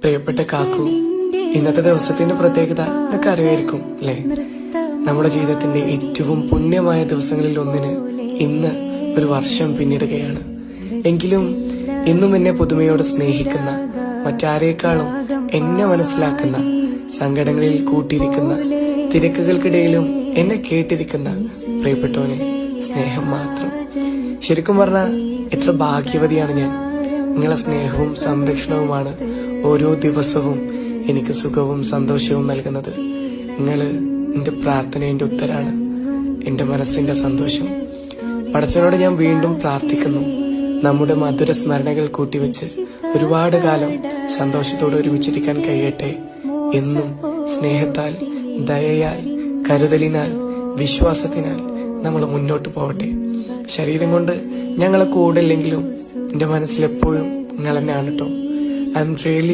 പ്രിയപ്പെട്ട കാക്കു, ഇന്നത്തെ ദിവസത്തിന്റെ പ്രത്യേകത എന്നൊക്കെ അറിയായിരിക്കും അല്ലേ? നമ്മുടെ ജീവിതത്തിന്റെ ഏറ്റവും പുണ്യമായ ദിവസങ്ങളിൽ ഒന്നിന് ഇന്ന് ഒരു വർഷം പിന്നിടുകയാണ്. എങ്കിലും ഇന്നും എന്നെ പുതുമയോടെ സ്നേഹിക്കുന്ന, മറ്റാരേക്കാളും എന്നെ മനസ്സിലാക്കുന്ന, സങ്കടങ്ങളിൽ കൂട്ടിയിരിക്കുന്ന, തിരക്കുകൾക്കിടയിലും എന്നെ കേട്ടിരിക്കുന്ന പ്രിയപ്പെട്ടവനെ, സ്നേഹം മാത്രം. ശരിക്കും പറഞ്ഞാൽ എത്ര ഭാഗ്യവതിയാണ് ഞാൻ. നിങ്ങളെ സ്നേഹവും സംരക്ഷണവുമാണ് ഓരോ ദിവസവും എനിക്ക് സുഖവും സന്തോഷവും നൽകുന്നത്. നിങ്ങള് എന്റെ പ്രാർത്ഥനയുടെ ഉത്തരാണ്, എന്റെ മനസ്സിന്റെ സന്തോഷം. പടച്ചവനോട് ഞാൻ വീണ്ടും പ്രാർത്ഥിക്കുന്നു, നമ്മുടെ മധുര സ്മരണകൾ കൂട്ടിവെച്ച് ഒരുപാട് കാലം സന്തോഷത്തോടെ ഒരുമിച്ചിരിക്കാൻ കഴിയട്ടെ. എന്നും സ്നേഹത്താൽ, ദയയാൽ, കരുതലിനാൽ, വിശ്വാസത്തിനാൽ നമ്മൾ മുന്നോട്ട് പോവട്ടെ. ശരീരം കൊണ്ട് ഞങ്ങളെ കൂടെ ഇല്ലെങ്കിലും എന്റെ മനസ്സിലെപ്പോഴും നിങ്ങൾ തന്നെയാണ് കേട്ടോ. I am really